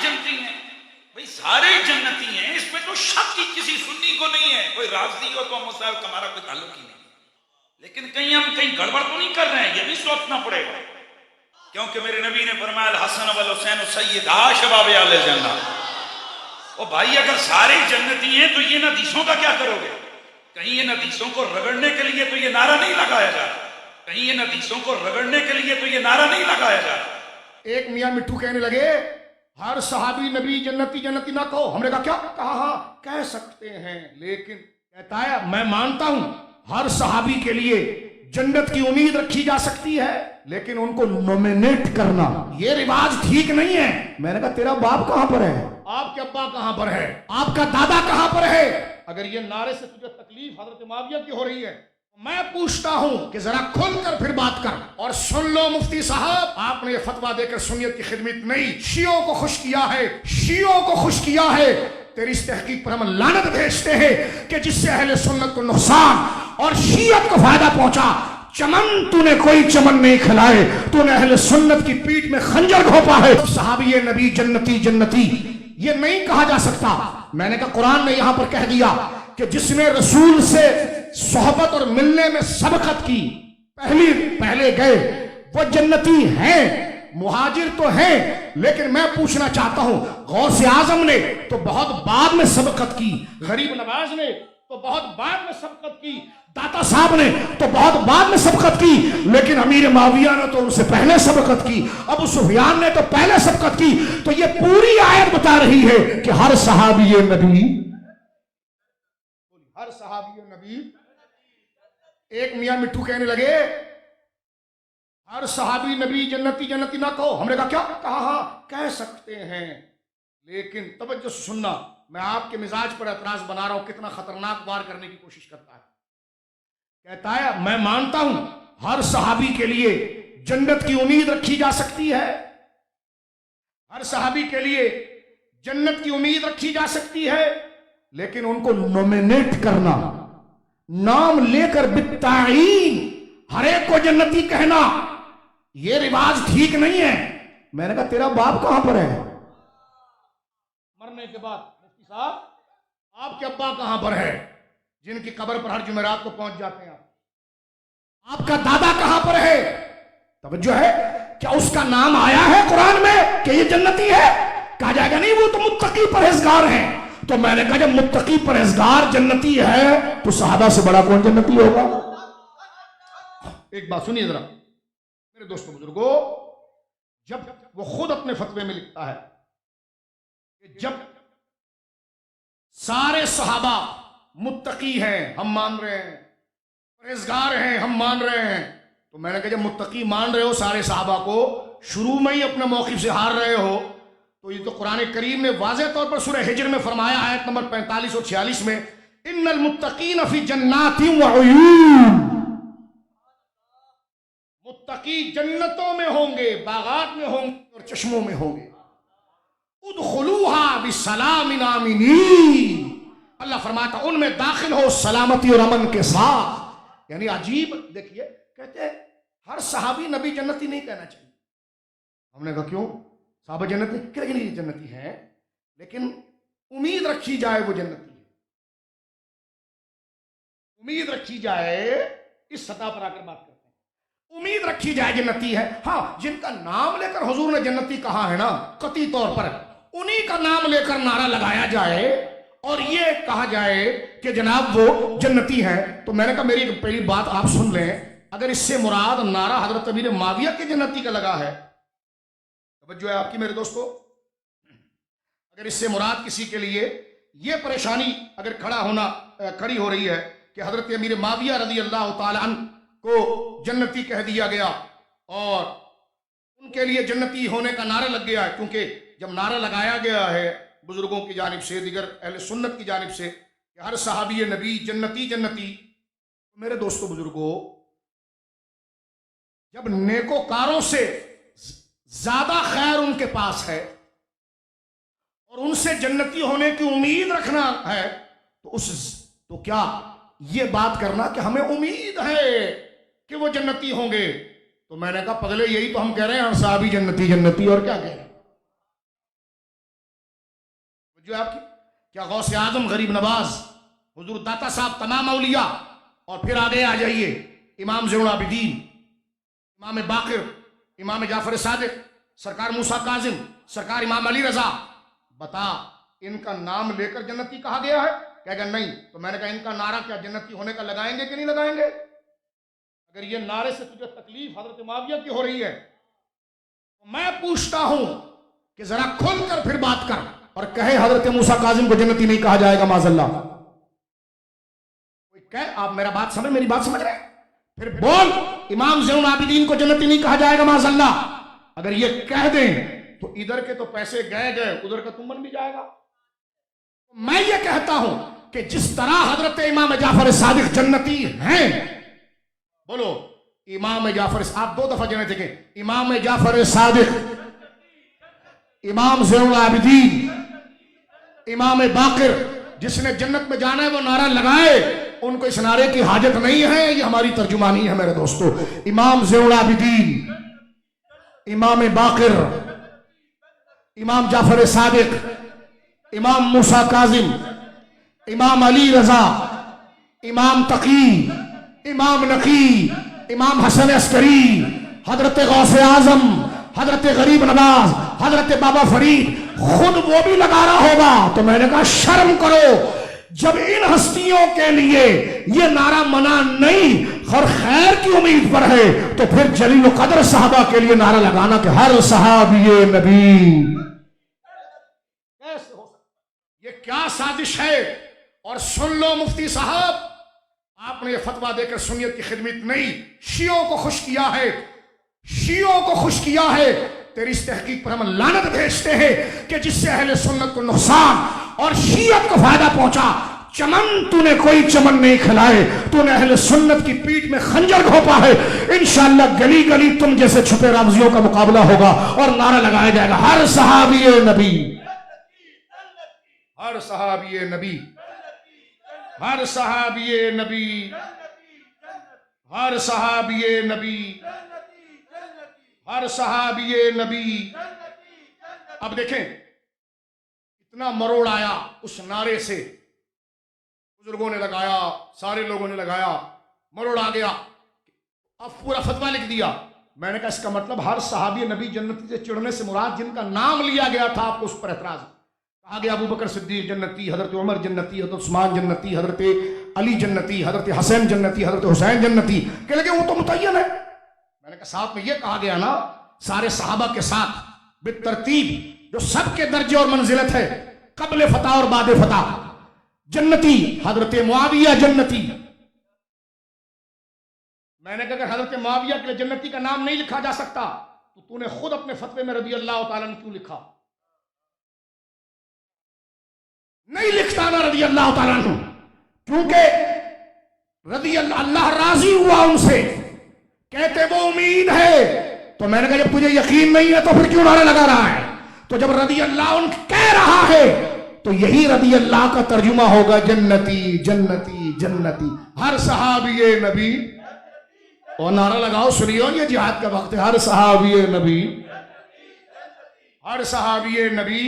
جنتی ہیں. بھئی سارے جنتی ہیں، اس میں تو شک کی کسی سنی کو نہیں ہے. کوئی رافضی ہو تو ہم اس کا ہمارا کوئی تعلق ہی نہیں. لیکن کہیں ہم کہیں گڑبڑ تو نہیں کر رہے ہیں، یہ بھی سوچنا پڑے گا. کیونکہ میرے نبی نے فرمایا الحسن والحسین سیدا شباب اہل الجنہ. او بھائی اگر سارے جنتی ہیں تو یہ حدیثوں کا کیا کرو گے؟ کہیں یہ حدیثوں کو رگڑنے کے لیے تو یہ نعرہ نہیں لگایا جا رہا. کہیں یہ حدیثوں کو رگڑنے کے لیے تو یہ نعرہ نہیں لگایا جا رہا. ایک میاں مٹھو کہنے لگے ہر صحابی نبی جنتی جنتی نہ کہو. ہم نے کہا کیا کہا؟ ہاں کہہ سکتے ہیں، لیکن کہتا ہے میں مانتا ہوں ہر صحابی کے لیے جنت کی امید رکھی جا سکتی ہے، لیکن ان کو نومینیٹ کرنا یہ رواج ٹھیک نہیں ہے. میں نے کہا تیرا باپ کہاں پر ہے؟ آپ کے ابا کہاں پر ہے؟ آپ کا دادا کہاں پر ہے؟ اگر یہ نعرے سے تجھے تکلیف حضرت معاویہ کی ہو رہی ہے، میں پوچھتا ہوں کہ ذرا کھل کر پھر بات کر. اور سن لو مفتی صاحب، آپ نے یہ فتویٰ دے کر سنیت کی خدمت نہیں، شیعوں کو خوش کیا ہے، شیعوں کو خوش کیا ہے. تیری اس تحقیق پر ہم لعنت بھیجتے ہیں کہ جس سے اہل سنت کو نقصان اور شیعت کو فائدہ پہنچا. چمن تو نے کوئی چمن نہیں کھلائے، تو نے اہل سنت کی پیٹھ میں خنجر گھونپا ہے. صحابی نبی جنتی جنتی یہ نہیں کہا جا سکتا. میں نے کہا قرآن نے یہاں پر کہہ دیا کہ جس نے رسول سے صحبت اور ملنے میں سبقت کی، پہلے گئے، وہ جنتی ہیں. مہاجر تو ہیں، لیکن میں پوچھنا چاہتا ہوں غوث اعظم نے تو بہت بعد میں سبقت کی، غریب نواز نے تو بہت بعد میں سبقت کی، داتا صاحب نے تو بہت بعد میں سبقت کی، لیکن امیر معاویہ نے تو ان سے پہلے سبقت کی، ابو سفیان نے تو پہلے سبقت کی. تو یہ پوری آیت بتا رہی ہے کہ ہر صحابی نبی، ہر صحابی نبی. ایک میاں مٹھو کہنے لگے ہر صحابی نبی جنتی جنتی نہ کہو. ہم نے کہا کیا کہا؟ ہاں کہہ سکتے ہیں، لیکن توجہ سے سننا، میں آپ کے مزاج پر اعتراض بنا رہا ہوں. کتنا خطرناک وار کرنے کی کوشش کرتا ہے. کہتا ہے میں مانتا ہوں ہر صحابی کے لیے جنت کی امید رکھی جا سکتی ہے، ہر صحابی کے لیے جنت کی امید رکھی جا سکتی ہے، لیکن ان کو نومینیٹ کرنا، نام لے کر بالتعیین ہر ایک کو جنتی کہنا، یہ رواج ٹھیک نہیں ہے. میں نے کہا تیرا باپ کہاں پر ہے؟ مرنے کے بعد مفتی صاحب آپ کے ابا کہاں پر ہے جن کی قبر پر ہر جمعرات کو پہنچ جاتے ہیں؟ آپ کا دادا کہاں پر ہے؟ توجہ ہے، کیا اس کا نام آیا ہے قرآن میں کہ یہ جنتی ہے؟ کہا جائے گا نہیں وہ تو متقی پرہیزگار ہیں. تو میں نے کہا جب متقی پرہیزگار جنتی ہے تو صحابہ سے بڑا کون جنتی ہوگا؟ ایک بات سنیے ذرا میرے دوستوں بزرگوں، جب وہ خود اپنے فتوے میں لکھتا ہے کہ جب سارے صحابہ متقی ہیں ہم مان رہے ہیں، پرہیزگار ہیں ہم مان رہے ہیں، تو میں نے کہا جب متقی مان رہے ہو سارے صحابہ کو، شروع میں ہی اپنے موقف سے ہار رہے ہو، تو یہ تو قرآن کریم نے واضح طور پر سورہ ہجر میں فرمایا آیت نمبر 45 اور 46 میں ان المتقین فی جنات وعیون، متقی جنتوں میں ہوں گے، باغات میں ہوں گے اور چشموں میں ہوں گے. ادخلوها بسلام آمنین، اللہ فرماتا ان میں داخل ہو سلامتی اور امن کے ساتھ. یعنی عجیب دیکھیے، کہتے ہیں ہر صحابی نبی جنتی نہیں کہنا چاہیے. ہم نے کہا کیوں؟ صحابہ جنتی کہ نہیں جنتی ہیں، لیکن امید رکھی جائے وہ جنتی ہے، امید رکھی جائے. اس سطح پر آ کر بات کرتے ہیں، امید رکھی جائے جنتی ہے. ہاں جن کا نام لے کر حضور نے جنتی کہا ہے نا قطعی طور پر، انہی کا نام لے کر نعرہ لگایا جائے اور یہ کہا جائے کہ جناب وہ جنتی ہیں، تو میں نے کہا میری پہلی بات آپ سن لیں، اگر اس سے مراد نعرہ حضرت امیر معاویہ کے جنتی کا لگا ہے، توجہ ہے آپ کی میرے دوستو، اگر اس سے مراد کسی کے لیے یہ پریشانی اگر کھڑی ہو رہی ہے کہ حضرت امیر معاویہ رضی اللہ تعالی عنہ کو جنتی کہہ دیا گیا اور ان کے لیے جنتی ہونے کا نعرہ لگ گیا ہے، کیونکہ جب نعرہ لگایا گیا ہے بزرگوں کی جانب سے، دیگر اہل سنت کی جانب سے کہ ہر صحابی نبی جنتی جنتی، میرے دوستو بزرگوں، جب نیکوکاروں سے زیادہ خیر ان کے پاس ہے اور ان سے جنتی ہونے کی امید رکھنا ہے تو کیا یہ بات کرنا کہ ہمیں امید ہے کہ وہ جنتی ہوں گے، تو میں نے کہا پگلے یہی تو ہم کہہ رہے ہیں ہر صحابی جنتی جنتی، اور کیا کہہ رہے ہیں. جو آپ کی کیا غوث اعظم غریب نواز حضور داتا صاحب تمام اولیاء اور پھر آگے آ جائیے امام زین العابدین امام باقر امام جعفر صادق سرکار موسیٰ کاظم سرکار امام علی رضا بتا ان کا نام لے کر جنتی کہا گیا ہے؟ کہہ گا نہیں. تو میں نے کہا ان کا نعرہ کیا جنتی ہونے کا لگائیں گے کہ نہیں لگائیں گے؟ اگر یہ نعرے سے تجھے تکلیف حضرت معاویہ کی ہو رہی ہے تو میں پوچھتا ہوں کہ ذرا کھل کر پھر بات کر اور کہے حضرت موسیٰ کاظم کو جنتی نہیں کہا جائے گا معاذ اللہ. کوئی کہے آپ میری بات سمجھ رہے ہیں؟ پھر بول امام زین العابدین کو جنتی نہیں کہا جائے گا معاذ اللہ. اگر یہ کہہ دیں تو ادھر کے تو پیسے گئے ادھر کا تم بن بھی جائے گا. میں یہ کہتا ہوں کہ جس طرح حضرت امام جعفر صادق جنتی ہیں, بولو امام جعفر, آپ 2 دفعہ جنتی کہ امام جعفر صادق, امام زین العابدین, امام باقر, جس نے جنت میں جانا ہے وہ نعرہ لگائے. ان کو اس نعرے کی حاجت نہیں ہے, یہ ہماری ترجمانی ہے میرے دوستو. امام زین العابدین, امام باقر, امام جعفر صادق, امام موسیٰ کاظم, امام علی رضا, امام تقی, امام نقی, امام حسن عسکری, حضرت غوث اعظم, حضرت غریب نواز, حضرت بابا فرید, خود وہ بھی لگا رہا ہوگا. تو میں نے کہا شرم کرو, جب ان ہستیوں کے لیے یہ نعرہ منع نہیں اور خیر کی امید پر ہے تو پھر جلیل القدر صحابہ کے لیے نعرہ لگانا کہ ہر صحابی نبی. کیسے ہو سکتا؟ یہ کیا سازش ہے؟ اور سن لو مفتی صاحب, آپ نے یہ فتویٰ دے کر سنیت کی خدمت نہیں, شیعوں کو خوش کیا ہے, شیعوں کو خوش کیا ہے. تیری اس تحقیق پر ہم لعنت بھیجتے ہیں کہ جس سے اہل سنت کو نقصان اور شیعت کو فائدہ پہنچا. چمن تو نے کوئی چمن نہیں کھلائے, تو نے اہل سنت کی پیٹھ میں خنجر گھونپا ہے. انشاءاللہ گلی گلی تم جیسے چھپے رافضیوں کا مقابلہ ہوگا اور نعرہ لگایا جائے گا ہر صحابی نبی, ہر صحابی نبی, ہر صحابی نبی, ہر صحابی نبی, ہر صحابی نبی. اب دیکھیں اتنا مروڑ آیا اس نعرے سے, بزرگوں نے لگایا, سارے لوگوں نے لگایا, مروڑ آ گیا. اب پورا فتویٰ لکھ دیا. میں نے کہا اس کا مطلب ہر صحابی نبی جنتی سے چڑھنے سے مراد جن کا نام لیا گیا تھا آپ کو اس پر اعتراض. کہا گیا ابو بکر صدیق جنتی, حضرت عمر جنتی, حضرت عثمان جنتی, حضرت علی جنتی, حضرت حسین جنتی, حضرت حسین جنتی. کہ لگے وہ تو متعین ہے. میں نے کہا ساتھ میں یہ کہا گیا نا سارے صحابہ کے ساتھ بالترتیب جو سب کے درجے اور منزلت ہے قبل فتح اور بعد فتح. جنتی حضرت معاویہ جنتی. میں نے کہا اگر حضرت معاویہ کے جنتی کا نام نہیں لکھا جا سکتا تو نے خود اپنے فتوے میں رضی اللہ تعالیٰ عنہ کیوں لکھا؟ نہیں لکھتا نا رضی اللہ تعالیٰ عنہ, کیونکہ رضی اللہ راضی ہوا ان سے, کہتے وہ امید ہے. تو میں نے کہا جب تجھے یقین نہیں ہے تو پھر کیوں نعرہ لگا رہا ہے؟ تو جب رضی اللہ عنہ کہہ رہا ہے تو یہی رضی اللہ کا ترجمہ ہوگا جنتی جنتی جنتی. ہر صحابی نبی, اور نعرہ لگاؤ سنیو یہ جہاد کا وقت ہے, ہر صحابی نبی, ہر صحابی نبی,